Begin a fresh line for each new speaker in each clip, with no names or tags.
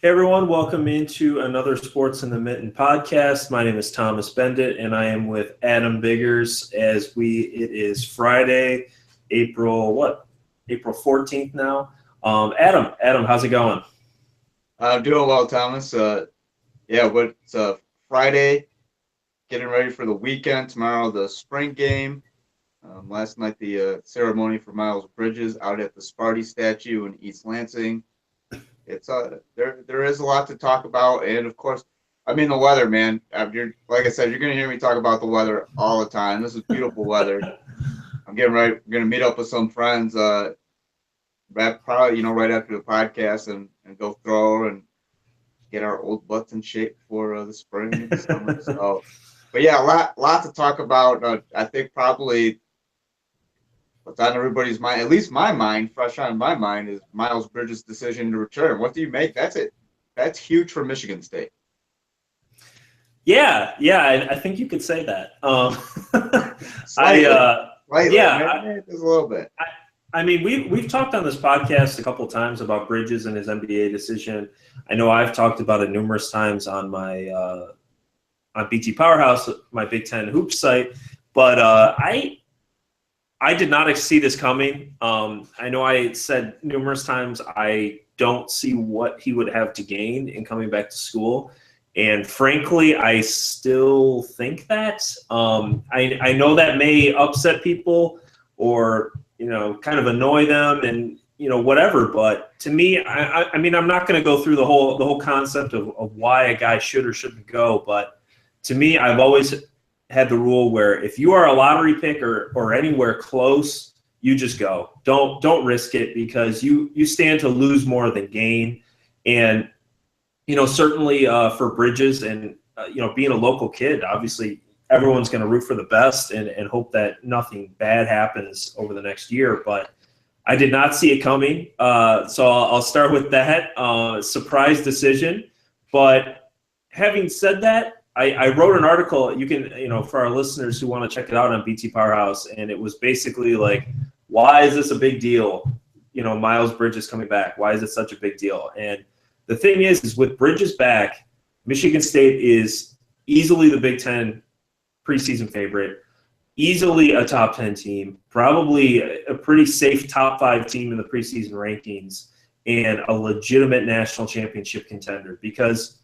Hey everyone, welcome into another Sports in the Mitten podcast. My name is Thomas Beindit, and I am with Adam Biggers it is Friday, April 14th now. Adam, how's it going?
I'm doing well, Thomas. It's Friday, getting ready for the weekend. Tomorrow, the spring game. Last night, the ceremony for Miles Bridges out at the Sparty statue in East Lansing. It's there is a lot to talk about, and of course, the weather, man. Like I said, you're gonna hear me talk about the weather all the time. This is beautiful weather. I'm getting ready. We're gonna meet up with some friends. Probably right after the podcast and go throw and get our old butts in shape for the spring and the summer. So, but yeah, a lot to talk about. I think probably what's on everybody's mind, at least my mind, fresh on my mind, is Miles Bridges' decision to return. What do you make? That's it. That's huge for Michigan State.
Yeah, I think you could say that.
Slightly, just a little bit.
We've talked on this podcast a couple of times about Bridges and his NBA decision. I know I've talked about it numerous times on my on BT Powerhouse, my Big Ten hoops site, but I did not see this coming. I know I said numerous times I don't see what he would have to gain in coming back to school. And frankly, I still think that. I know that may upset people or, kind of annoy them and, whatever. But to me, I'm not going to go through the whole concept of why a guy should or shouldn't go. But to me, I've always had the rule where if you are a lottery pick or anywhere close, you just go. Don't risk it because you stand to lose more than gain. And, certainly for Bridges and, being a local kid, obviously everyone's going to root for the best and hope that nothing bad happens over the next year. But I did not see it coming. So I'll start with that surprise decision. But having said that, I wrote an article, you can, for our listeners who want to check it out on BT Powerhouse, and it was basically like, why is this a big deal? Miles Bridges coming back. Why is it such a big deal? And the thing is with Bridges back, Michigan State is easily the Big Ten preseason favorite, easily a top 10 team, probably a pretty safe top 5 team in the preseason rankings, and a legitimate national championship contender because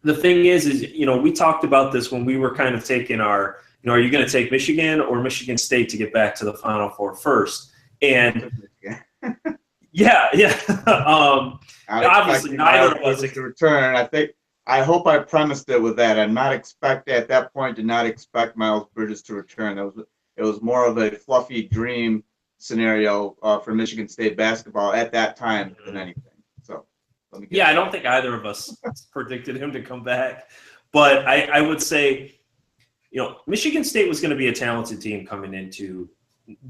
the thing is, we talked about this when we were kind of taking our, are you going to take Michigan or Michigan State to get back to the Final Four first? And yeah. Obviously, neither of us
to return. I hope I premised it with that. At that point, did not expect Miles Bridges to return. It was more of a fluffy dream scenario for Michigan State basketball at that time than anything.
I don't think either of us predicted him to come back. But I would say, Michigan State was going to be a talented team coming into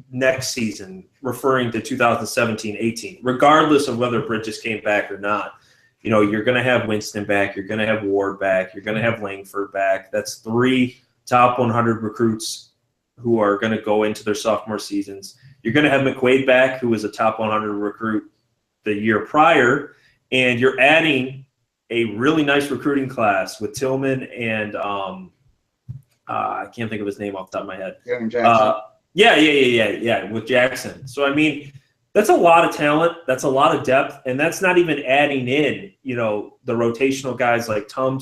next season, referring to 2017-18, regardless of whether Bridges came back or not. You're going to have Winston back. You're going to have Ward back. You're going to have Langford back. That's 3 top 100 recruits who are going to go into their sophomore seasons. You're going to have McQuaid back, who was a top 100 recruit the year prior. And you're adding a really nice recruiting class with Tillman and I can't think of his name off the top of my head.
Jackson.
Yeah, with Jackson. So, that's a lot of talent. That's a lot of depth. And that's not even adding in, the rotational guys like Tum,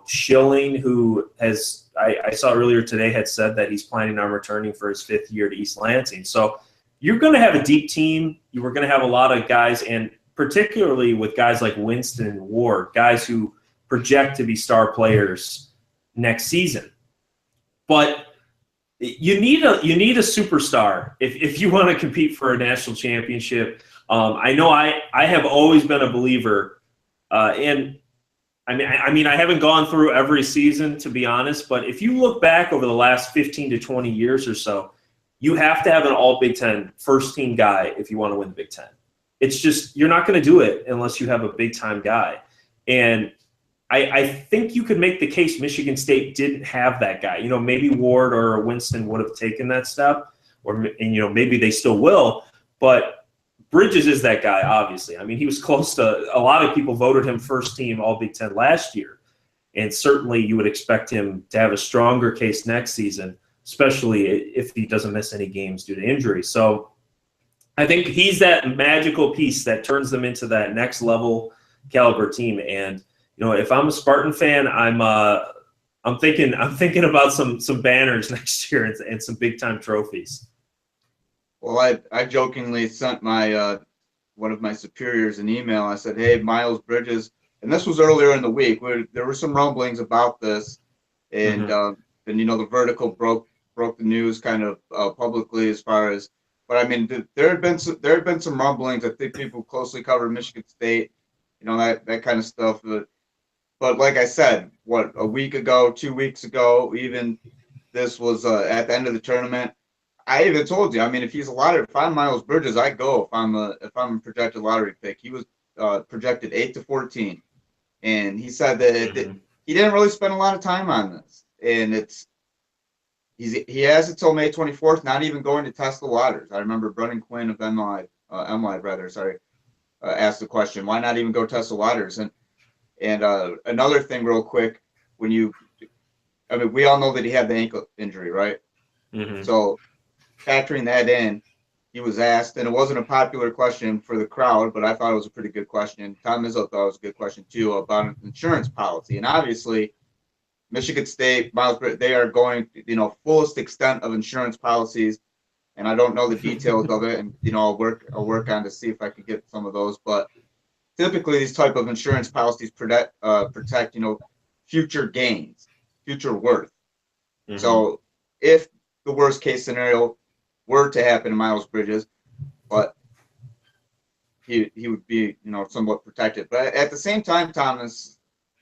Schilling, who has, I saw earlier today, had said that he's planning on returning for his 5th year to East Lansing. So you're going to have a deep team. You were going to have a lot of guys, and particularly with guys like Winston and Ward, guys who project to be star players next season. But you need a superstar if you want to compete for a national championship. I know I have always been a believer, and I haven't gone through every season, to be honest, but if you look back over the last 15 to 20 years or so, you have to have an all Big Ten first team guy if you want to win the Big Ten. It's just, you're not going to do it unless you have a big time guy. And I think you could make the case Michigan State didn't have that guy. Maybe Ward or Winston would have taken that step, or maybe they still will. But Bridges is that guy, obviously. I mean, he was close to a lot of people voted him first team All Big Ten last year. And certainly you would expect him to have a stronger case next season, especially if he doesn't miss any games due to injury. So I think he's that magical piece that turns them into that next level caliber team. And, you know, if I'm a Spartan fan, I'm thinking about some banners next year and some big time trophies.
Well, I jokingly sent my one of my superiors an email. I said, "Hey, Miles Bridges," and this was earlier in the week. There were some rumblings about this, and and you know the Vertical broke the news kind of publicly as far as. But I mean, there had been some rumblings. I think people closely cover Michigan State, you know, that kind of stuff. But like I said, what, a week ago, 2 weeks ago, even this was at the end of the tournament. I even told you, I mean, if I'm Miles Bridges, I go if I'm a projected lottery pick. He was projected 8 to 14, and he said that he didn't really spend a lot of time on this, and he has it till May 24th, not even going to test the waters. I remember Brennan Quinn of MLive asked the question, why not even go test the waters? And another thing real quick, I mean, we all know that he had the ankle injury, right? So factoring that in, he was asked, and it wasn't a popular question for the crowd, but I thought it was a pretty good question. Tom Izzo thought it was a good question too about an insurance policy. And obviously, Michigan State, Miles, they are going, you know, fullest extent of insurance policies. And I don't know the details of it, and you know, I'll work on to see if I can get some of those. But typically, these type of insurance policies protect you know, future gains, future worth. So if the worst case scenario were to happen to Miles Bridges, but he would be, you know, somewhat protected. But at the same time, Thomas,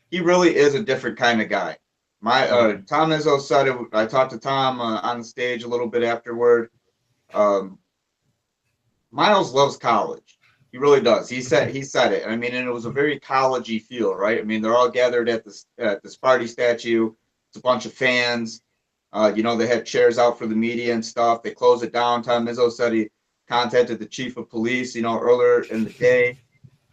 he really is a different kind of guy. Tom Izzo said it. I talked to Tom on the stage a little bit afterward. Miles loves college. He really does. He said it. I mean, and it was a very college-y feel, right? I mean, they're all gathered at the Sparty statue. It's a bunch of fans. You know, they had chairs out for the media and stuff. They closed it down. Tom Izzo said he contacted the chief of police, you know, earlier in the day.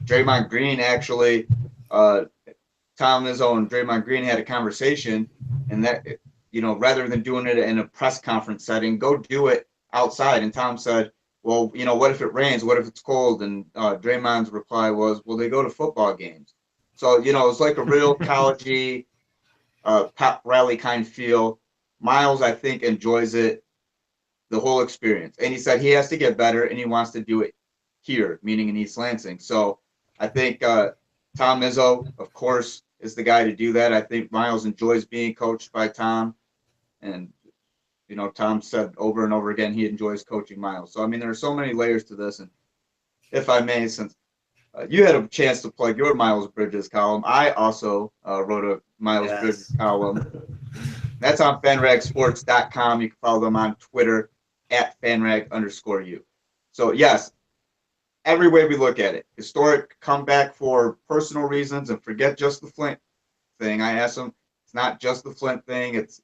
Draymond Green actually, Tom Izzo and Draymond Green had a conversation, and that, you know, rather than doing it in a press conference setting, go do it outside. And Tom said, well, you know, what if it rains? What if it's cold? And Draymond's reply was, well, they go to football games. So, you know, it's like a real college-y pep rally kind of feel. Miles, I think, enjoys it, the whole experience. And he said he has to get better, and he wants to do it here, meaning in East Lansing. So I think Tom Izzo, of course, is the guy to do that. I think Miles enjoys being coached by Tom. And, you know, Tom said over and over again he enjoys coaching Miles. So, I mean, there are so many layers to this. And if I may, since you had a chance to plug your Miles Bridges column, I also wrote a Miles Bridges column. That's on FanRagSports.com. You can follow them on Twitter at FanRag_U. So, yes, every way we look at it, historic comeback for personal reasons, and forget just the Flint thing. I asked him, it's not just the Flint thing. It's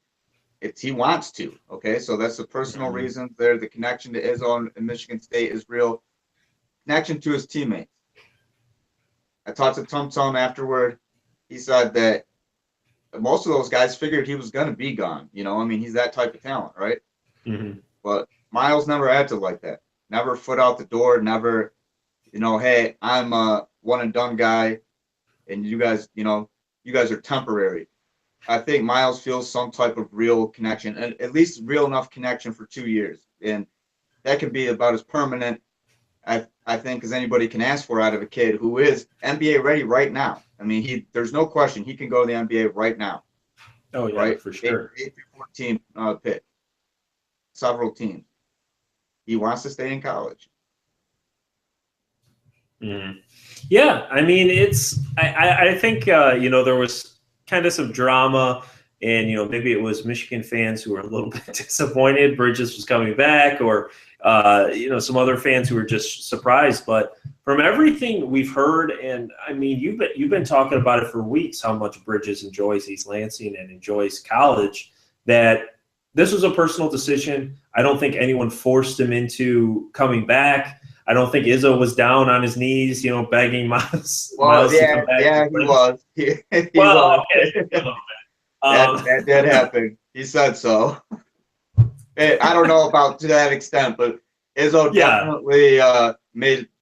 he wants to. Okay, so that's the personal reasons there. The connection to Izzo and Michigan State is real. Connection to his teammates. I talked to Tum Tum afterward. He said that most of those guys figured he was going to be gone. You know, I mean, he's that type of talent, right? But Miles never acted like that. Never foot out the door. Never, you know, hey, I'm a one and done guy, and you guys are temporary. I think Miles feels some type of real connection, and at least real enough connection for 2 years, and that can be about as permanent, I think, as anybody can ask for out of a kid who is NBA ready right now. I mean, there's no question he can go to the NBA right now.
Oh yeah,
right?
for sure.
8 through 14 pick, several teams. He wants to stay in college.
Yeah, I mean, I think you know, there was kind of some drama, and you know, maybe it was Michigan fans who were a little bit disappointed Bridges was coming back, or you know, some other fans who were just surprised. But from everything we've heard, and I mean, you've been talking about it for weeks, how much Bridges enjoys East Lansing and enjoys college, that this was a personal decision. I don't think anyone forced him into coming back. I don't think Izzo was down on his knees, begging Miles.
Well,
Miles to come back.
yeah, he was. He
Well,
was.
okay. A little bit.
That did happen. He said so. I don't know about to that extent, but Izzo definitely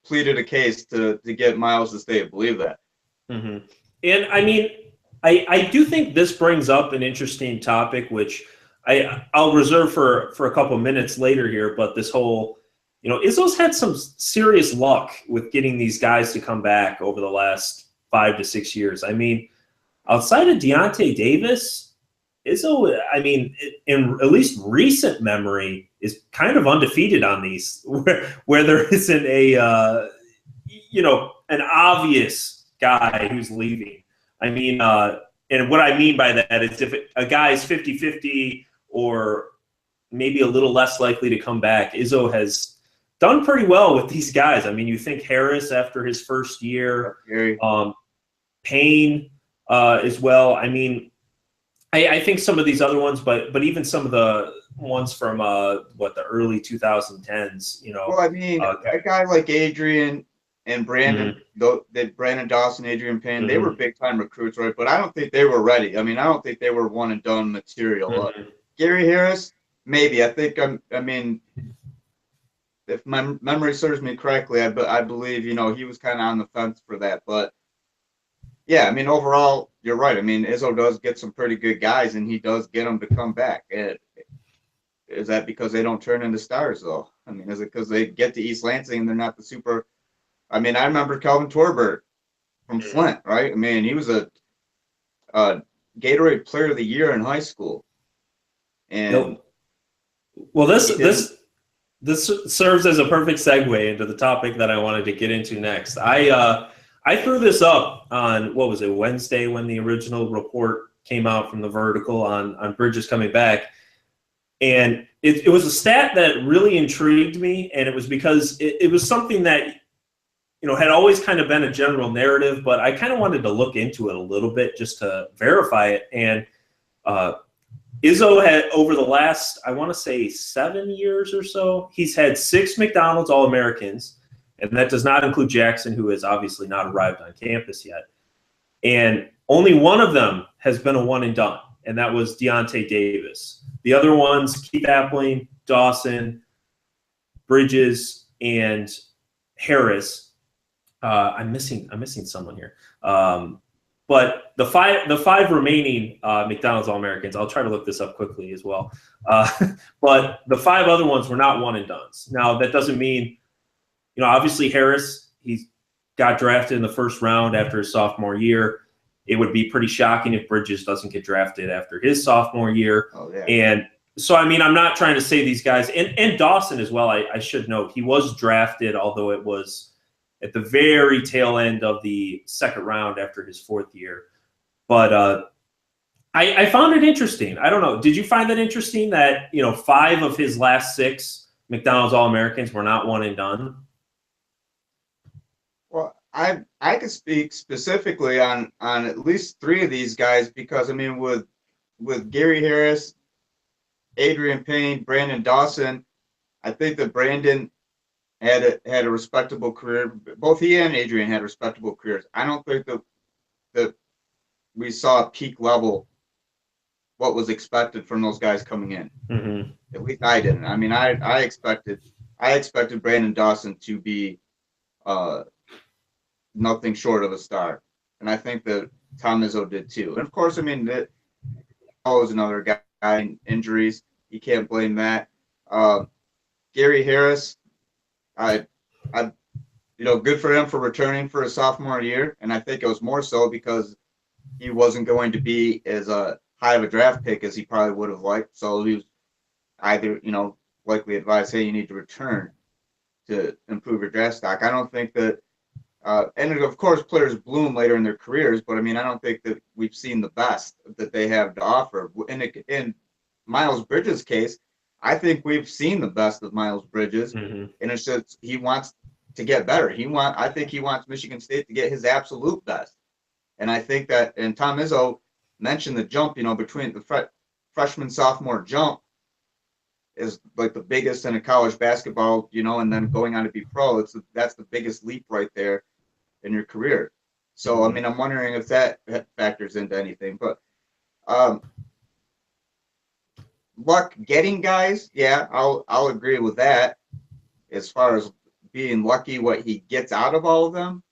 pleaded a case to get Miles to stay. I believe that.
Mm-hmm. And I mean, I do think this brings up an interesting topic, which I'll reserve for a couple minutes later here. But this whole, Izzo's had some serious luck with getting these guys to come back over the last 5 to 6 years. I mean, outside of Deontay Davis, Izzo, I mean, in at least recent memory, is kind of undefeated on these, where there isn't an obvious guy who's leaving. I mean, and what I mean by that is if a guy is 50-50 or maybe a little less likely to come back, Izzo has done pretty well with these guys. I mean, you think Harris after his first year, Payne as well. I mean, I think some of these other ones, but even some of the ones from the early 2010s,
Well, I mean, a guy like Adrian and Brandon, Brandon Dawson, Adrian Payne, they were big time recruits, right? But I don't think they were ready. I mean, I don't think they were one and done material. Gary Harris, maybe. I think I mean, if my memory serves me correctly, I believe he was kind of on the fence for that. But yeah, I mean, overall, you're right. I mean, Izzo does get some pretty good guys, and he does get them to come back. Is that because they don't turn into stars, though? I mean, is it because they get to East Lansing and they're not the super? I mean, I remember Calvin Torbert from Flint, right? I mean, he was a Gatorade Player of the Year in high school. And
well, this serves as a perfect segue into the topic that I wanted to get into next. I threw this up on, what was it, Wednesday, when the original report came out from the Vertical on Bridges coming back. And it was a stat that really intrigued me, and it was because it was something that had always kind of been a general narrative, but I kind of wanted to look into it a little bit just to verify it. And Izzo had, over the last, I want to say 7 years or so, he's had 6 McDonald's All-Americans, and that does not include Jackson, who has obviously not arrived on campus yet. And only one of them has been a one and done, and that was Deontay Davis. The other ones, Keith Appling, Dawson, Bridges, and Harris. I'm missing someone here. But the five remaining McDonald's All-Americans, I'll try to look this up quickly as well. But the 5 other ones were not one and dones. Now, that doesn't mean, obviously Harris, he got drafted in the first round after his sophomore year. It would be pretty shocking if Bridges doesn't get drafted after his sophomore year.
Oh, yeah.
And so, I mean, I'm not trying to say these guys, and Dawson as well, I should note, he was drafted, although it was at the very tail end of the second round after his 4th year. But I found it interesting. I don't know. Did you find that interesting that, 5 of his last 6 McDonald's All-Americans were not one and done?
Well, I could speak specifically on at least 3 of these guys because, I mean, with Gary Harris, Adrian Payne, Brandon Dawson, I think that Brandon had a respectable career. Both he and Adrian had respectable careers. I don't think that we saw a peak level what was expected from those guys coming in.
Mm-hmm.
At least I didn't. I mean, I expected Brandon Dawson to be nothing short of a star, and I think that Tom Izzo did too. And of course, I mean, that was another guy in injuries. You can't blame that. Gary Harris, good for him for returning for his sophomore year, and I think it was more so because he wasn't going to be as high of a draft pick as he probably would have liked. So he was either, likely advised, hey, you need to return to improve your draft stock. I don't think that, and of course, players bloom later in their careers, but I mean, I don't think that we've seen the best that they have to offer. In Miles Bridges' case, I think we've seen the best of Miles Bridges, and it's just he wants to get better. I think he wants Michigan State to get his absolute best, and I think that. And Tom Izzo mentioned the jump, between the freshman sophomore jump. is like the biggest in a college basketball, and then going on to be pro. That's the biggest leap right there in your career. So, I mean, I'm wondering if that factors into anything. But luck getting guys, yeah, I'll agree with that. As far as being lucky, what he gets out of all of them,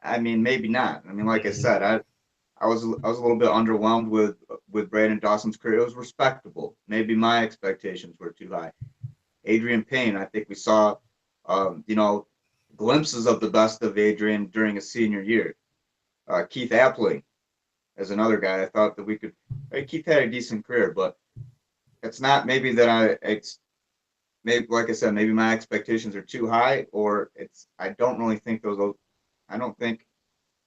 I mean, maybe not. I mean, like I said, I was a little bit underwhelmed with Brandon Dawson's career. It was respectable. Maybe my expectations were too high. Adrian Payne, I think we saw, glimpses of the best of Adrian during his senior year. Keith Appling as another guy. I thought that we could. Keith had a decent career, but it's not maybe that maybe like I said, maybe my expectations are too high, or I don't really think I don't think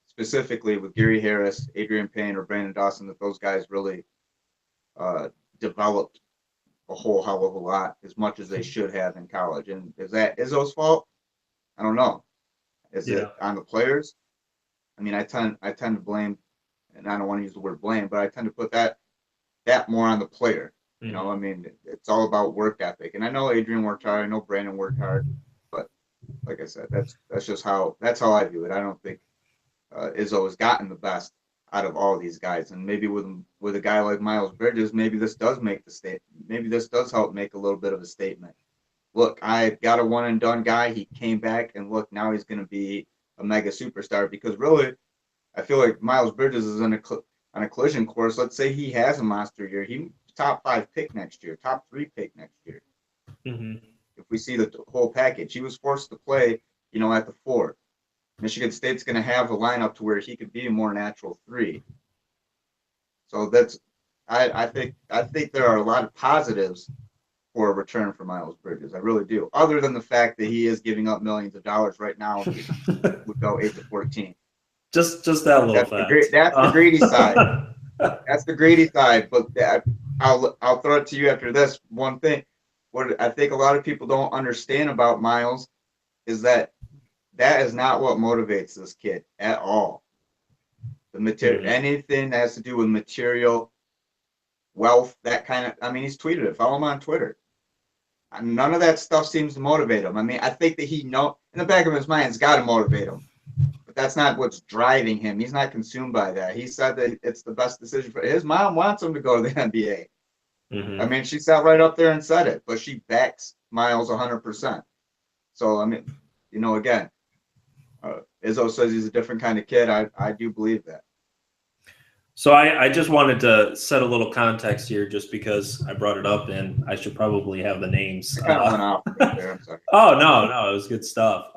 specifically with Gary Harris, Adrian Payne, or Brandon Dawson that those guys really developed a whole hell of a lot as much as they should have in college. And is that Izzo's fault? I don't know. Is it on the players? I mean, I tend to blame, and I don't want to use the word blame, but I tend to put that more on the player. You know, I mean, it's all about work ethic. And I know Adrian worked hard. I know Brandon worked hard. But like I said, that's just how I view it. I don't think Izzo has gotten the best out of all these guys. And maybe with a guy like Miles Bridges, maybe this does make the state. Maybe this does help make a little bit of a statement. Look, I got a one and done guy. He came back, and look, now he's going to be a mega superstar. Because really, I feel like Miles Bridges is on a collision course. Let's say he has a monster year. He top 5 pick next year, top 3 pick next year. If we see the whole package, he was forced to play, at the 4. Michigan State's going to have a lineup to where he could be a more natural 3. So I think there are a lot of positives for a return for Miles Bridges. I really do. Other than the fact that he is giving up millions of dollars right now, would go 8 to 14.
Just that little fact.
That's the greedy side. That's the greedy side. But I'll throw it to you after this. One thing, what I think a lot of people don't understand about Miles is that is not what motivates this kid at all. The material, anything that has to do with material, wealth, that kind of. I mean, he's tweeted it. Follow him on Twitter. None of that stuff seems to motivate him. I mean, I think that he in the back of his mind, it's got to motivate him. But that's not what's driving him. He's not consumed by that. He said that it's the best decision for his mom wants him to go to the NBA. I mean, she sat right up there and said it, but she backs Miles 100%. So, I mean, again, Izzo says he's a different kind of kid. I do believe that.
So I just wanted to set a little context here just because I brought it up, and I should probably have the names.
I kind of went off right there. I'm sorry.
Oh, no, it was good stuff.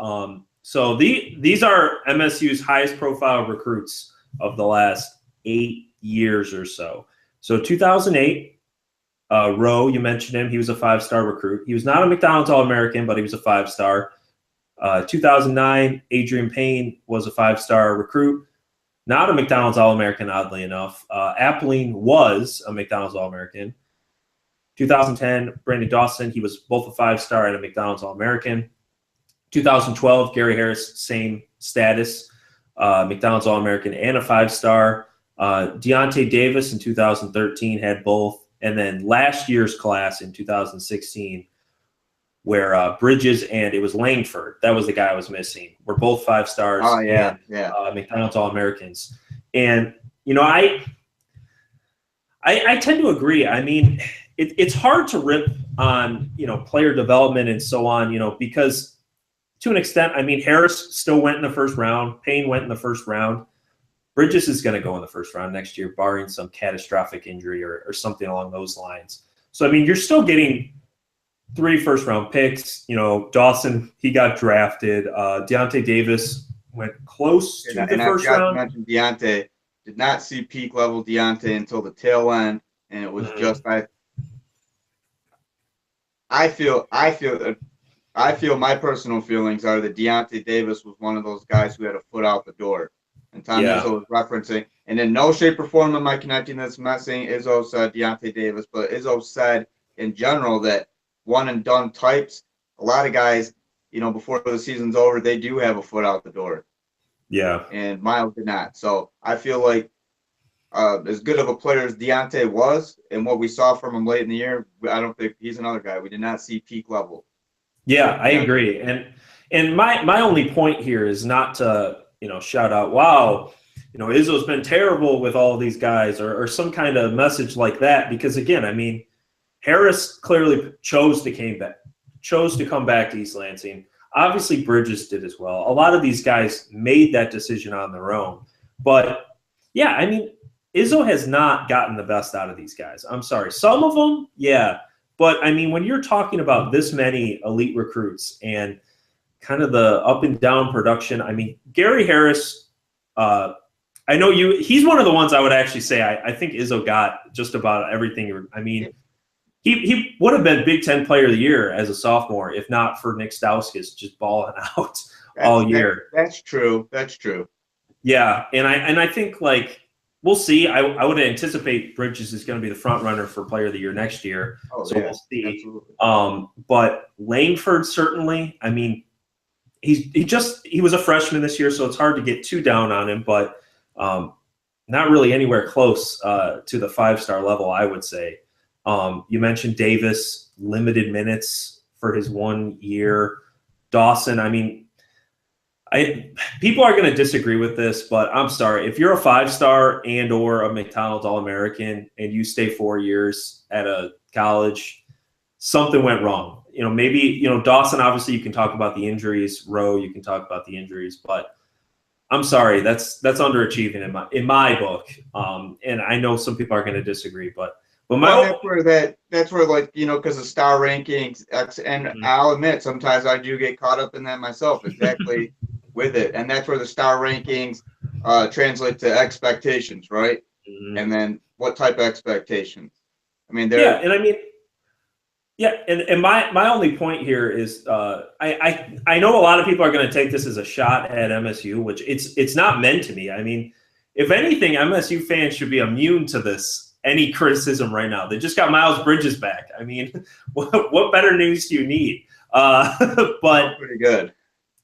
So these are MSU's highest profile recruits of the last 8 years or so. So 2008, Rowe, you mentioned him. He was a 5-star recruit. He was not a McDonald's All-American, but he was a 5-star. 2009, Adrian Payne was a 5-star recruit. Not a McDonald's All-American, oddly enough. Appling was a McDonald's All-American. 2010, Brandon Dawson, he was both a 5-star and a McDonald's All-American. 2012, Gary Harris, same status, McDonald's All-American and a 5-star. Deontay Davis in 2013 had both. And then last year's class in 2016, where Bridges and it was Langford, that was the guy I was missing, were both 5-stars.
Oh, yeah,
McDonald's All-Americans. And, I tend to agree. I mean, it's hard to rip on, player development and so on, because to an extent, I mean, Harris still went in the first round. Payne went in the first round. Bridges is going to go in the first round next year, barring some catastrophic injury or something along those lines. So, I mean, you're still getting 3 first-round picks. Dawson, he got drafted. Deontay Davis went close to the first round.
And I mentioned Deontay. Did not see peak level Deontay until the tail end, and it was just I feel my personal feelings are that Deontay Davis was one of those guys who had a foot out the door. And Tom Izzo was referencing, and in no shape or form am I connecting this. I'm not saying Izzo said Deontay Davis, but Izzo said in general that one and done types, a lot of guys, before the season's over, they do have a foot out the door.
Yeah.
And Miles did not. So I feel like as good of a player as Deontay was, and what we saw from him late in the year, I don't think he's another guy. We did not see peak level.
Yeah, I agree. And my only point here is not to, shout out, wow, Izzo's been terrible with all these guys or some kind of message like that. Because again, I mean, Harris clearly chose to come back to East Lansing. Obviously, Bridges did as well. A lot of these guys made that decision on their own. But yeah, I mean, Izzo has not gotten the best out of these guys. I'm sorry. Some of them, yeah. But I mean, when you're talking about this many elite recruits and kind of the up and down production, I mean, Gary Harris, I know he's one of the ones I would actually say I think Izzo got just about everything. I mean, he would have been Big Ten Player of the Year as a sophomore if not for Nick Stauskas just balling out all year.
That's true. That's true.
Yeah, and I think like we'll see. I would anticipate Bridges is going to be the front runner for Player of the Year next year.
Oh,
so
yeah,
we'll see.
absolutely.
But Langford certainly. I mean, he was a freshman this year, so it's hard to get too down on him. But not really anywhere close to the 5-star level, I would say. You mentioned Davis, limited minutes for his 1 year. Dawson, I mean, people are going to disagree with this, but I'm sorry. If you're a 5-star and or a McDonald's All-American and you stay 4 years at a college, something went wrong. Maybe, Dawson, obviously you can talk about the injuries. Rowe, you can talk about the injuries, but I'm sorry. That's underachieving in my book. And I know some people are going to disagree, but
that's where like, because of star rankings, and I'll admit sometimes I do get caught up in that myself, exactly with it, and that's where the star rankings translate to expectations, right? Mm-hmm. And then what type of expectations? I mean,
and my only point here is I know a lot of people are going to take this as a shot at MSU, which it's not meant to be. I mean, if anything, MSU fans should be immune to this. Any criticism right now. They just got Miles Bridges back. I mean, what better news do you need? But
pretty good.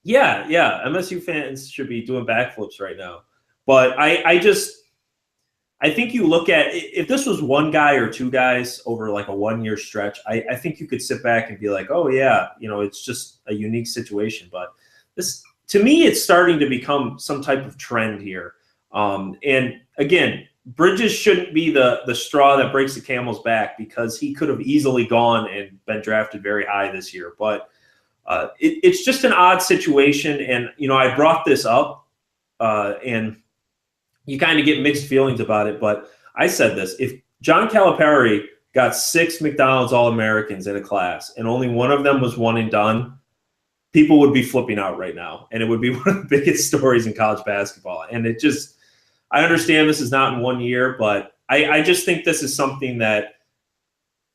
Yeah. MSU fans should be doing backflips right now. But I think you look at if this was one guy or two guys over like a 1 year stretch, I think you could sit back and be like, oh yeah, it's just a unique situation. But this, to me, it's starting to become some type of trend here. And again, Bridges shouldn't be the straw that breaks the camel's back because he could have easily gone and been drafted very high this year. But it's just an odd situation. And, I brought this up and you kind of get mixed feelings about it. But I said this, if John Calipari got 6 McDonald's All-Americans in a class and only one of them was one and done, people would be flipping out right now. And it would be one of the biggest stories in college basketball. And it just, I understand this is not in 1 year, but I just think this is something that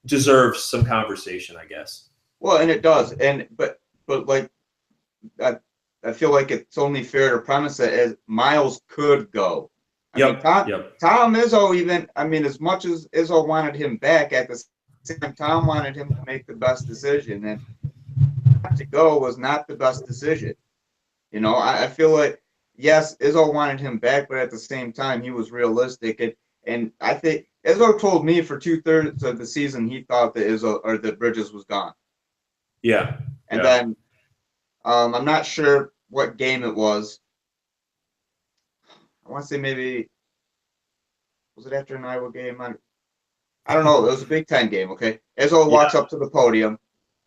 deserves some conversation, I guess.
Well, and it does. But like, I feel like it's only fair to premise it as Miles could go. Tom Izzo even, as much as Izzo wanted him back, at the same time, Tom wanted him to make the best decision. And to go was not the best decision. I feel like, yes, Izzo wanted him back, but at the same time, he was realistic. And I think Izzo told me for 2/3 of the season, he thought that Bridges was gone.
Yeah.
And then I'm not sure what game it was. I want to say maybe, was it after an Iowa game? I don't know. It was a Big Ten game, okay? Izzo walks up to the podium,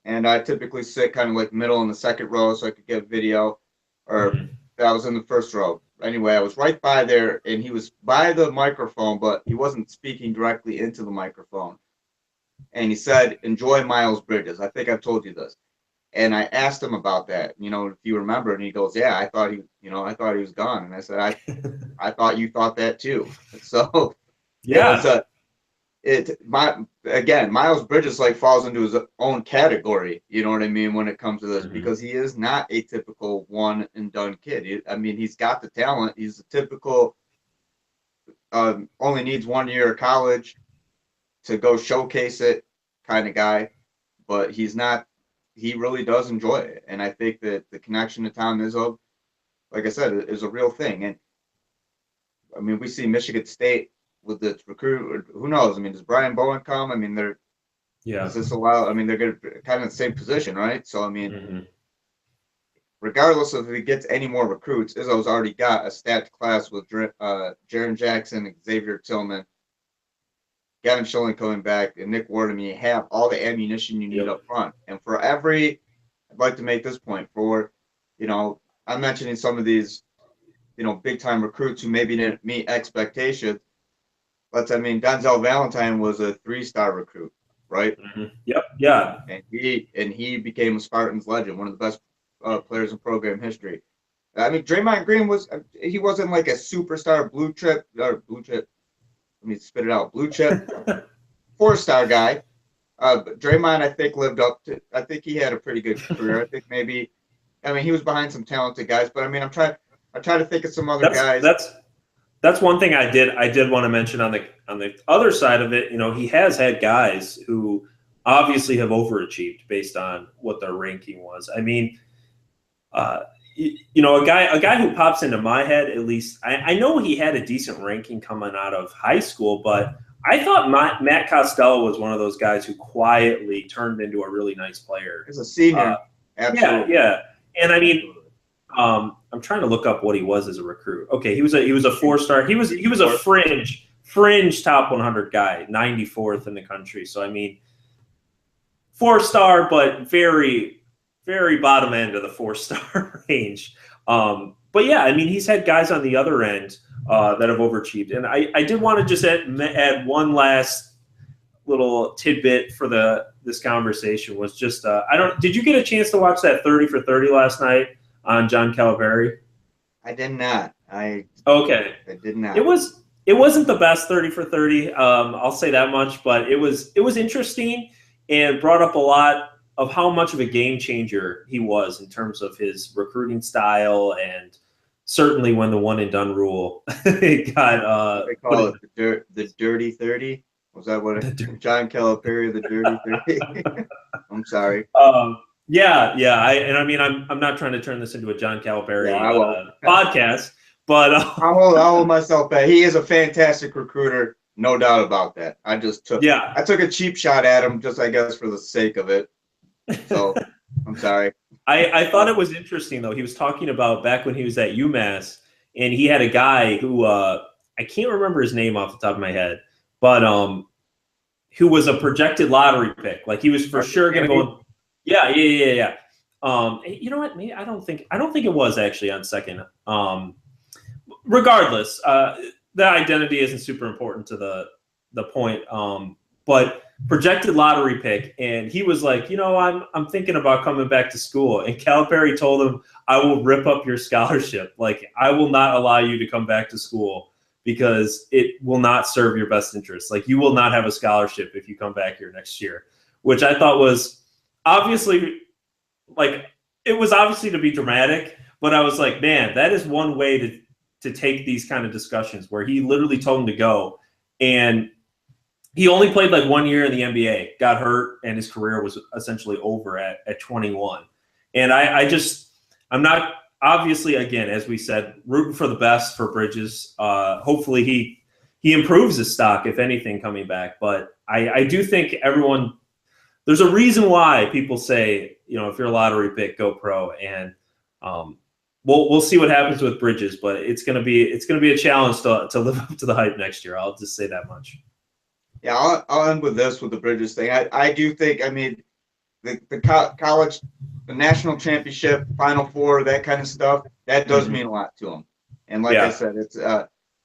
and I typically sit kind of like middle in the second row so I could get video, or I was in the first row. Anyway, I was right by there, and he was by the microphone, but he wasn't speaking directly into the microphone. And he said, "Enjoy Miles Bridges." I think I've told you this. And I asked him about that, if you remember, and he goes, "Yeah, I thought he was gone." And I said, "I thought you thought that too." So
yeah,
Miles Bridges like falls into his own category. You know what I mean when it comes to this, because he is not a typical one and done kid. He's got the talent. He's a typical only needs 1 year of college to go showcase it kind of guy, but he's not. He really does enjoy it, and I think that the connection to Tom Izzo, like I said, is a real thing. And we see Michigan State with the recruit. Who knows? I mean, does Brian Bowen come? I mean,
Yeah.
is this allowed? I mean, they're going to kind of the same position, right? So I mean,
Mm-hmm.
regardless of if he gets any more recruits, Izzo's already got a stacked class with Jaron Jackson, Xavier Tillman, Gavin Schilling coming back, and Nick Ward. I mean, you have all the ammunition you need
Yep.
up front. And for every, I'd like to make this point for, I'm mentioning some of these, big time recruits who maybe didn't meet expectations. But I mean, Denzel Valentine was a 3-star recruit, right?
Mm-hmm. Yep. Yeah.
And he became a Spartans legend, one of the best players in program history. I mean, Draymond Green he wasn't like a superstar blue chip. Let me spit it out. Blue chip 4-star guy. But Draymond, I think, lived up to. I think he had a pretty good career. I think maybe. I mean, he was behind some talented guys, but I mean, I try to think of some other guys.
That's one thing I did want to mention on the other side of it. He has had guys who obviously have overachieved based on what their ranking was. I mean, a guy who pops into my head, at least, I know he had a decent ranking coming out of high school, but I thought Matt Costello was one of those guys who quietly turned into a really nice player.
As a senior, absolutely.
Yeah. And I mean, I'm trying to look up what he was as a recruit. Okay, he was a 4-star. He was a fringe top 100 guy, 94th in the country. So I mean, 4-star, but very, very bottom end of the 4-star range. But yeah, I mean, he's had guys on the other end that have overachieved. And I did want to just add one last little tidbit for this conversation was just did you get a chance to watch that 30 for 30 last night on John Calipari?
I did not. I did not.
It wasn't the best 30 for 30. I'll say that much, but it was interesting and brought up a lot of how much of a game changer he was in terms of his recruiting style, and certainly when the one and done rule got
they call it the dirty 30. Was that what John Calipari, the dirty 30? I'm sorry.
Yeah. I'm not trying to turn this into a John Calipari podcast, but
I'll hold myself back. He is a fantastic recruiter, no doubt about that. I took a cheap shot at him just, I guess, for the sake of it. So I'm sorry.
I thought it was interesting though. He was talking about back when he was at UMass, and he had a guy who I can't remember his name off the top of my head, but who was a projected lottery pick. Like he was for sure going to go. Yeah. You know what? Maybe I don't think it was actually on second. Regardless, the identity isn't super important to the point. But projected lottery pick, and he was like, I'm thinking about coming back to school. And Calipari told him, I will rip up your scholarship. Like, I will not allow you to come back to school because it will not serve your best interest. Like, you will not have a scholarship if you come back here next year, which I thought was obviously, like, it was obviously to be dramatic, but I was like, man, that is one way to take these kind of discussions where he literally told him to go. And he only played like 1 year in the NBA, got hurt, and his career was essentially over at 21. And I'm not, obviously, again, as we said, rooting for the best for Bridges. Hopefully he improves his stock, if anything, coming back. But I do think there's a reason why people say, if you're a lottery pick, go pro. And we'll see what happens with Bridges, but it's gonna be a challenge to live up to the hype next year. I'll just say that much.
Yeah, I'll end with this, with the Bridges thing. I do think, I mean, the college, the national championship, Final Four, that kind of stuff, that does mean a lot to him. And like I said, it's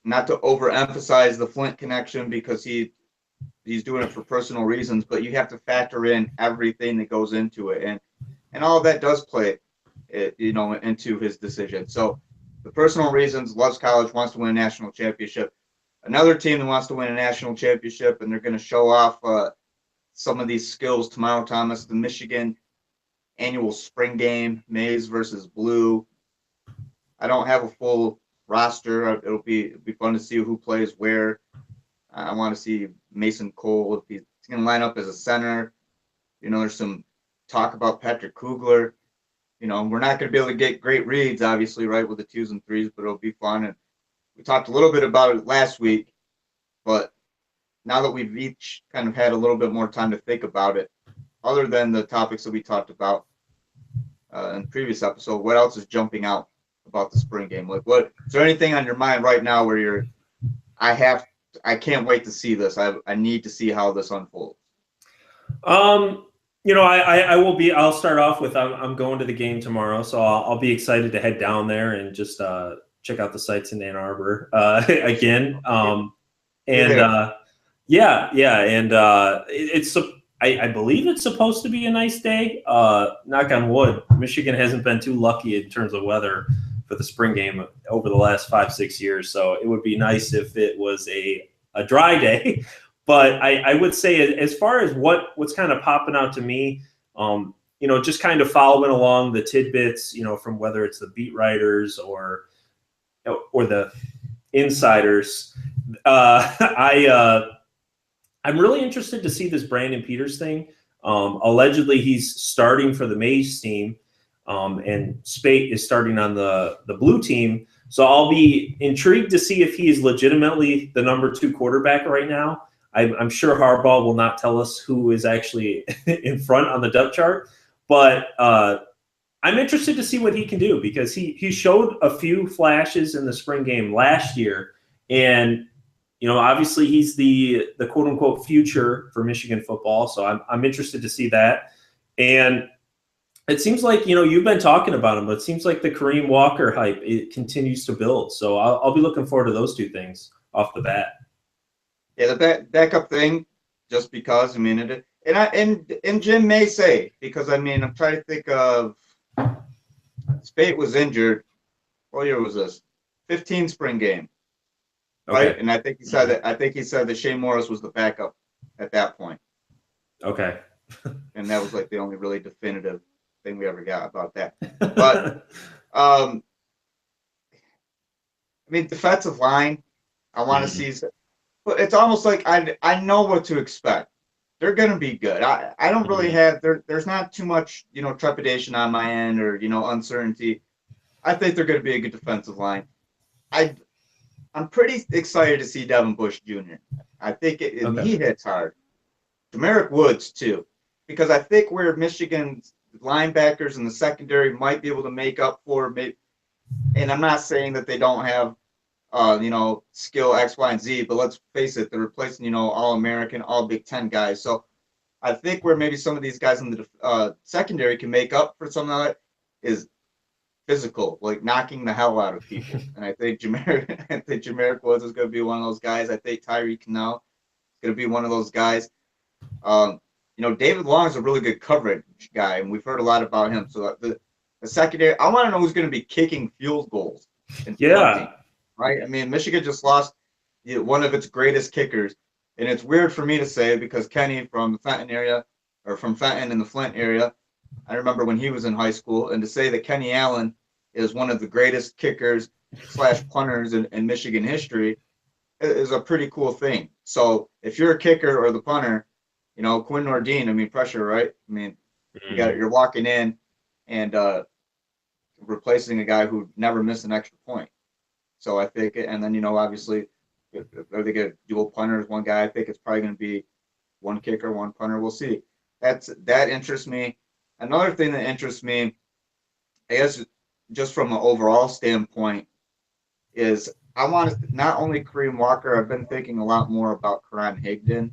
not to overemphasize the Flint connection because he's doing it for personal reasons, but you have to factor in everything that goes into it, and all of that does play, into his decision. So the personal reasons, loves college, wants to win a national championship. Another team that wants to win a national championship, and they're going to show off some of these skills tomorrow, Thomas. The Michigan annual spring game, maize versus blue. I don't have a full roster. It'll be fun to see who plays where. I want to see Mason Cole, if he's going to line up as a center. There's some talk about Patrick Kugler. We're not going to be able to get great reads, obviously, right, with the 2s and 3s, but it'll be fun. And we talked a little bit about it last week, but now that we've each kind of had a little bit more time to think about it, other than the topics that we talked about in the previous episode, what else is jumping out about the spring game? Like, what is there anything on your mind right now where I can't wait to see this. I need to see how this unfolds.
I will be. I'll start off with I'm going to the game tomorrow, so I'll be excited to head down there and just check out the sights in Ann Arbor again. It's I believe it's supposed to be a nice day. Knock on wood. Michigan hasn't been too lucky in terms of weather for the spring game over the last 5-6 years, so it would be nice if it was a dry day. But I would say, as far as what's kind of popping out to me, just kind of following along the tidbits, from whether it's the beat writers or the insiders, I'm really interested to see this Brandon Peters thing. Allegedly, he's starting for the Mays team, and Spate is starting on the blue team. So I'll be intrigued to see if he is legitimately the number 2 quarterback right now. I'm sure Harbaugh will not tell us who is actually in front on the depth chart, but I'm interested to see what he can do, because he showed a few flashes in the spring game last year, and obviously he's the quote unquote future for Michigan football. So I'm interested to see that, and it seems like you've been talking about him, but it seems like the Kareem Walker hype, it continues to build. So I'll be looking forward to those 2 things off the bat.
Yeah, the backup thing, just because and Jim may say, because I'm trying to think of, Spate was injured. What year was this? 15 spring game, right?
Okay.
And I think he said that Shane Morris was the backup at that point.
Okay.
And that was like the only really definitive thing we ever got about that. But defensive line, I want to see. But it's almost like I know what to expect. They're going to be good. I don't really have there's not too much trepidation on my end, or uncertainty. I think they're going to be a good defensive line. I'm pretty excited to see Devin Bush Jr. I think he hits hard. Demeric Woods too, because I think where Michigan's linebackers in the secondary might be able to make up for maybe. And I'm not saying that they don't have skill X, Y, and Z, but let's face it, they're replacing, All-American, all Big Ten guys. So I think where maybe some of these guys in the secondary can make up for some of that is physical, like knocking the hell out of people. And I think Jameric Woods is going to be one of those guys. I think Tyreek Canal is going to be one of those guys. David Long is a really good coverage guy, and we've heard a lot about him. So the secondary, I want to know who's going to be kicking field goals.
Yeah.
Right? Michigan just lost one of its greatest kickers. And it's weird for me to say, because Kenny from the Fenton area, or from Fenton in the Flint area, I remember when he was in high school, and to say that Kenny Allen is one of the greatest kickers / punters in Michigan history is a pretty cool thing. So if you're a kicker or the punter, Quinn Nordine, pressure, right? You're walking in and replacing a guy who never missed an extra point. So I think, and then, obviously, are they going to dual punters? One guy, I think it's probably going to be one kicker, one punter. We'll see. That interests me. Another thing that interests me, I guess, just from an overall standpoint, is I want not only Kareem Walker, I've been thinking a lot more about Karan Higdon.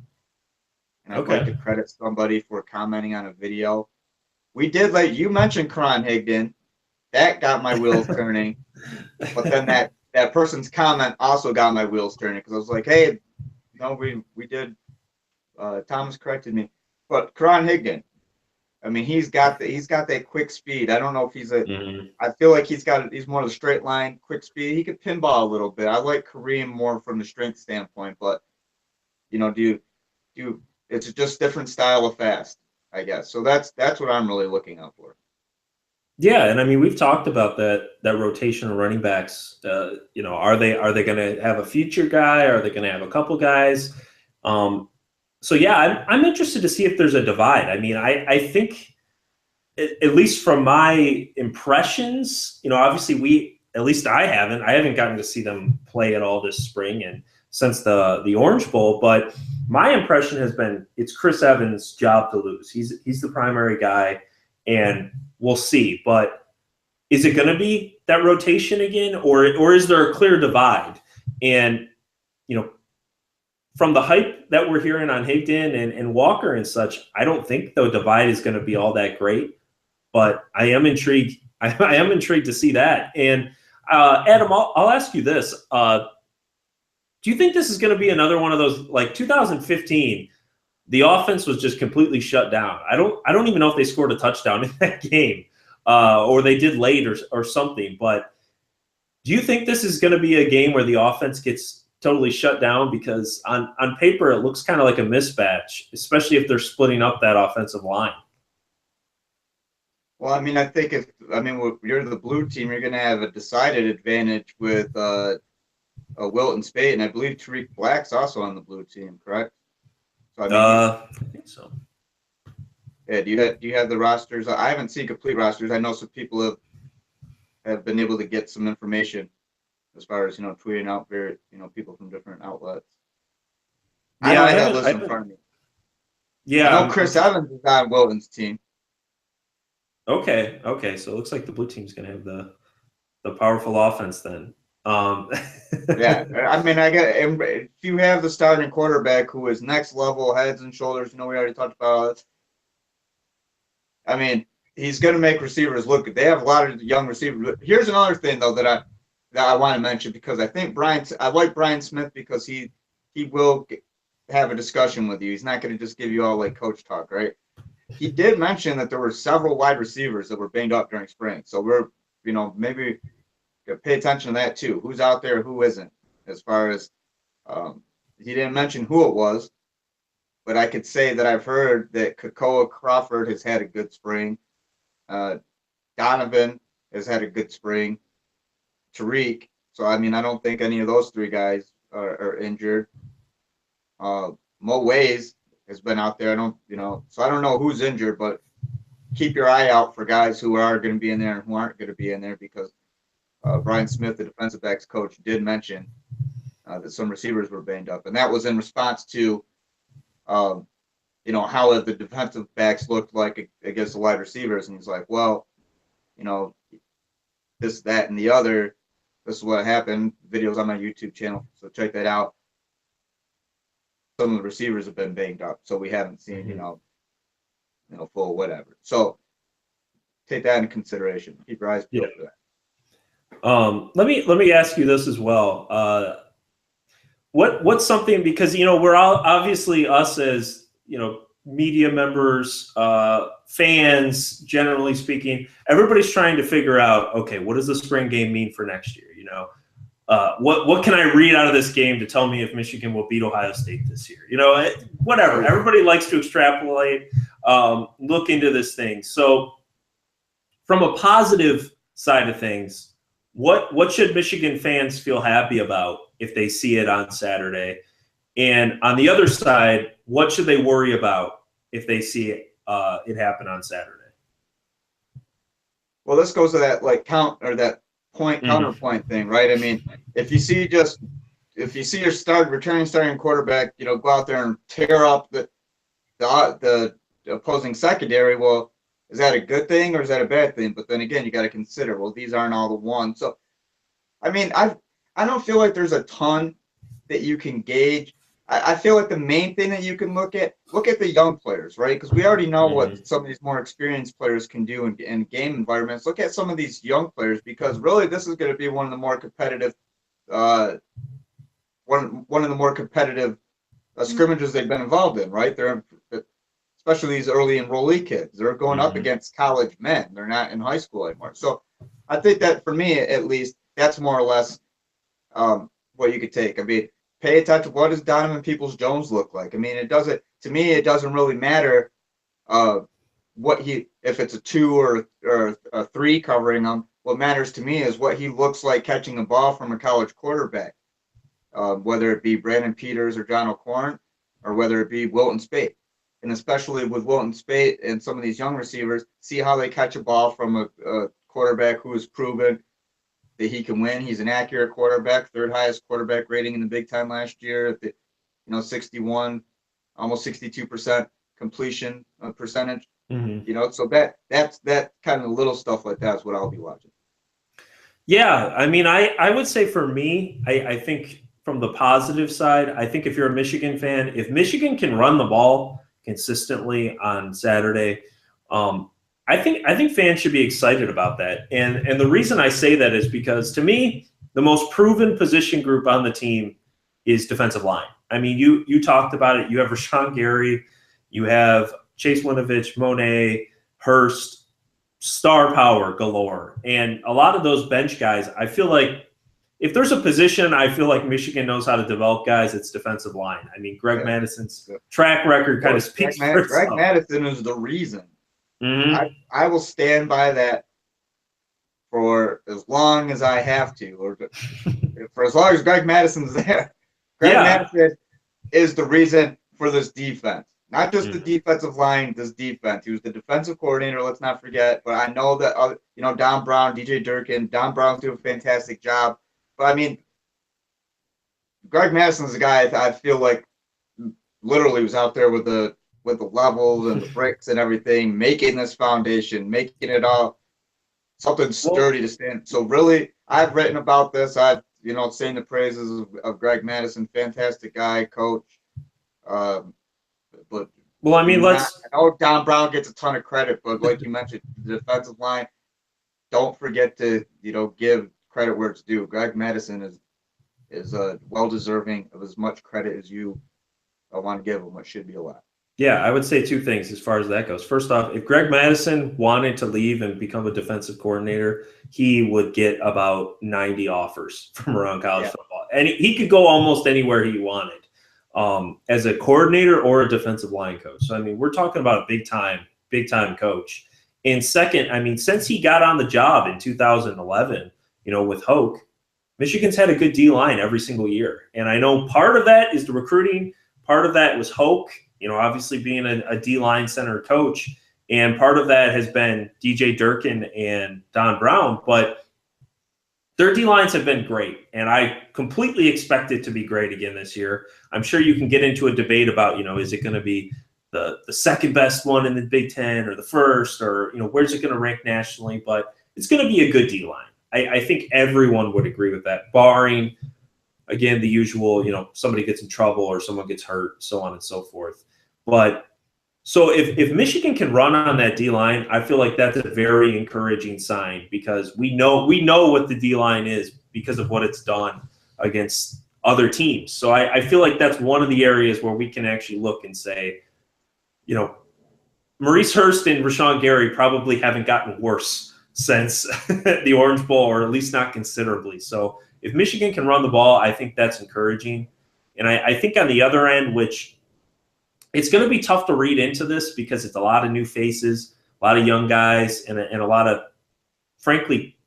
And I'd like to credit somebody for commenting on a video. We did you mentioned Karan Higdon. That got my wheels turning. But then that person's comment also got my wheels turning, because I was like, hey, we did. Thomas corrected me. But Karan Higdon, he's got that quick speed. I don't know if he's I feel like he's more of the straight line, quick speed. He could pinball a little bit. I like Kareem more from the strength standpoint, but it's just different style of fast, I guess. So that's what I'm really looking out for.
Yeah, and we've talked about that rotation of running backs. Are they going to have a future guy? Are they going to have a couple guys? So yeah, I'm interested to see if there's a divide. I think, at least from my impressions, obviously we at least I haven't gotten to see them play at all this spring and since the Orange Bowl. But my impression has been it's Chris Evans' job to lose. He's the primary guy, and we'll see. But is it going to be that rotation again, or is there a clear divide? And from the hype that we're hearing on Higdon and Walker and such, I don't think the divide is going to be all that great. But I am intrigued. I am intrigued to see that. And Adam, I'll ask you this: do you think this is going to be another one of those, like 2015? The offense was just completely shut down. I don't even know if they scored a touchdown in that game, or they did late or something. But do you think this is going to be a game where the offense gets totally shut down? Because on paper it looks kind of like a mismatch, especially if they're splitting up that offensive line.
Well, I mean, I think if you're the blue team, you're going to have a decided advantage with Wilton Spate, and I believe Tariq Black's also on the blue team, correct? So,
I think so.
Yeah. Do you have the rosters? I haven't seen complete rosters. I know some people have been able to get some information as far as tweeting out people from different outlets.
Yeah,
I don't have that list in front of me.
Yeah,
I know Chris Evans is on Wilton's team.
Okay. So it looks like the blue team's going to have the powerful offense then.
Yeah, I mean, if you have the starting quarterback who is next level, heads and shoulders, we already talked about it. I mean, he's going to make receivers look good. They have a lot of young receivers. Here's another thing though that I want to mention, because I think I like Brian Smith because he will have a discussion with you. He's not going to just give you all like coach talk, right? He did mention that there were several wide receivers that were banged up during spring. So we're, maybe pay attention to that too. Who's out there, who isn't, as far as he didn't mention who it was, but I could say that I've heard that Kakoa Crawford has had a good spring. Donovan has had a good spring. Tariq. So, I mean, I don't think any of those three guys are injured. Mo Ways has been out there. So I don't know who's injured, but keep your eye out for guys who are going to be in there and who aren't going to be in there, because Brian Smith, the defensive backs coach, did mention that some receivers were banged up, and that was in response to, how the defensive backs looked like against the wide receivers, and he's like, well, this, that, and the other. This is what happened. Videos on my YouTube channel, so check that out. Some of the receivers have been banged up, so we haven't seen, full whatever. So take that into consideration. Keep your eyes peeled for that.
Let me ask you this as well. What's something, because we're all obviously, us as media members, fans, generally speaking, everybody's trying to figure out, okay, what does the spring game mean for next year? What can I read out of this game to tell me if Michigan will beat Ohio State this year? Whatever. Everybody likes to extrapolate, look into this thing. So from a positive side of things, what should Michigan fans feel happy about if they see it on Saturday? And on the other side, what should they worry about if they see it happen on Saturday?
Well, this goes to that counterpoint thing, right? I mean, if you see your returning starting quarterback, go out there and tear up the opposing secondary, well, is that a good thing or is that a bad thing? But then again, you got to consider, well, these aren't all the ones. So, I mean, I don't feel like there's a ton that you can gauge. I feel like the main thing that you can look at the young players, right? Because we already know what some of these more experienced players can do in game environments. Look at some of these young players, because really this is going to be one of the more competitive, scrimmages they've been involved in, right? They're especially these early enrollee kids. They're going up against college men. They're not in high school anymore. So I think that for me, at least, that's more or less what you could take. I mean, pay attention. What does Donovan Peoples-Jones look like? I mean, it doesn't really matter if it's a 2 or a 3 covering him. What matters to me is what he looks like catching a ball from a college quarterback, whether it be Brandon Peters or John O'Corn, or whether it be Wilton Spate. And especially with Wilton Spate and some of these young receivers, see how they catch a ball from a quarterback who is proven, that he can win. He's an accurate quarterback, third highest quarterback rating in the Big Ten last year at the 61, almost 62% completion percentage. So that's that kind of little stuff like that is what I'll be watching.
Yeah, I mean, I would say for me, I think from the positive side, I think if you're a Michigan fan, if Michigan can run the ball consistently on Saturday, I think fans should be excited about that. And the reason I say that is because to me, the most proven position group on the team is defensive line. I mean, you talked about it. You have Rashawn Gary, you have Chase Winovich, Monet, Hurst, star power galore. And a lot of those bench guys, I feel like if there's a position I feel like Michigan knows how to develop guys, it's defensive line. I mean, Greg Madison's track record kind of speaks for itself.
Greg Madison is the reason.
Mm-hmm.
I will stand by that for as long as I have to, or for as long as Greg Madison's there. Greg Madison is the reason for this defense. Not just the defensive line, this defense. He was the defensive coordinator, let's not forget. But I know that, Don Brown, DJ Durkin, Don Brown's doing a fantastic job. But, I mean, Greg Madison's a guy I feel like literally was out there with the levels and the bricks and everything, making this foundation, making it all something sturdy to stand. So, really, I've written about this. I've, saying the praises of Greg Madison, fantastic guy, coach. But
I
know Don Brown gets a ton of credit, but like you mentioned, the defensive line, don't forget to give credit where it's due. Greg Madison is well deserving of as much credit as you want to give him, which should be a lot.
Yeah, I would say two things as far as that goes. First off, if Greg Madison wanted to leave and become a defensive coordinator, he would get about 90 offers from around college football, and he could go almost anywhere he wanted. As a coordinator or a defensive line coach. So, I mean, we're talking about a big time coach. And second, I mean, since he got on the job in 2011, with Hoke, Michigan's had a good D-line every single year. And I know part of that is the recruiting. Part of that was Hoke, obviously being a D-line center coach. And part of that has been DJ Durkin and Don Brown. But their D-lines have been great, and I completely expect it to be great again this year. I'm sure you can get into a debate about, is it going to be the second best one in the Big Ten or the first, or, where's it going to rank nationally? But it's going to be a good D-line. I think everyone would agree with that, barring, again, the usual, somebody gets in trouble or someone gets hurt, so on and so forth. But so if Michigan can run on that D-line, I feel like that's a very encouraging sign because we know what the D-line is because of what it's done against other teams. So I feel like that's one of the areas where we can actually look and say, Maurice Hurst and Rashawn Gary probably haven't gotten worse since the Orange Bowl, or at least not considerably. So if Michigan can run the ball, I think that's encouraging. And I think on the other end, which it's going to be tough to read into this because it's a lot of new faces, a lot of young guys, and a lot of, frankly,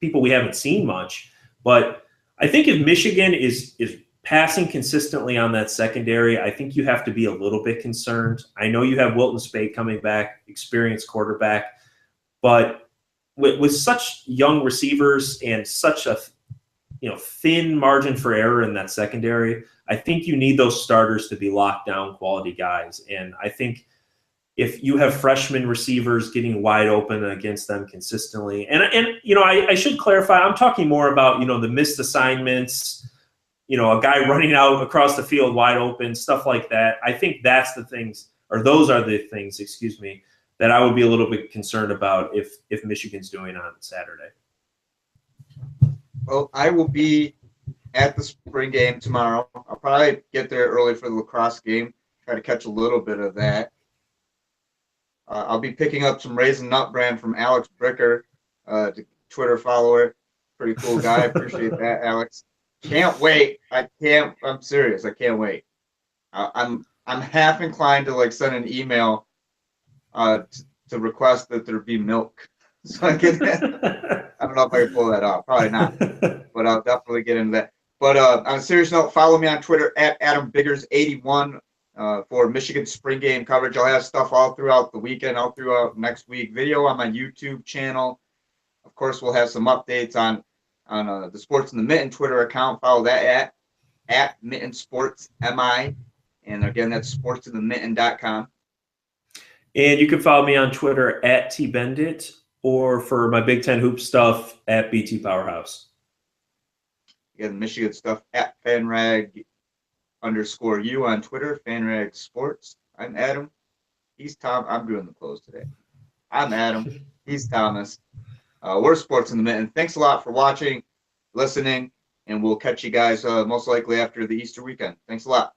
people we haven't seen much. But I think if Michigan is passing consistently on that secondary, I think you have to be a little bit concerned. I know you have Wilton Spade coming back, experienced quarterback, but with such young receivers and such a thin margin for error in that secondary, I think you need those starters to be locked down quality guys. And I think if you have freshman receivers getting wide open against them consistently, and I should clarify, I'm talking more about, the missed assignments, a guy running out across the field wide open, stuff like that. I think that's the things, or those are the things, that I would be a little bit concerned about if Michigan's doing on Saturday.
Well, I will be at the spring game tomorrow. I'll probably get there early for the lacrosse game, try to catch a little bit of that. I'll be picking up some Raisin Nut Brand from Alex Bricker, the Twitter follower. Pretty cool guy. Appreciate that, Alex. Can't wait. I'm serious. I can't wait. I'm half inclined to send an email to request that there be milk. So I can. I don't know if I can pull that off. Probably not. But I'll definitely get into that. But on a serious note, follow me on Twitter at AdamBiggers81 for Michigan spring game coverage. I'll have stuff all throughout the weekend, all throughout next week. Video on my YouTube channel. Of course, we'll have some updates on on the Sports in the Mitten Twitter account. Follow that at Mitten Sports MI. And again, that's sportsinthemitten.com.
And you can follow me on Twitter at Beindit, or for my Big Ten hoop stuff at BT Powerhouse.
Again, Michigan stuff at FanRag _U on Twitter, FanRag Sports. I'm Adam. He's Tom. I'm doing the close today. I'm Adam. He's Thomas. We're Sports in the Mitten. Thanks a lot for watching, listening, and we'll catch you guys most likely after the Easter weekend. Thanks a lot.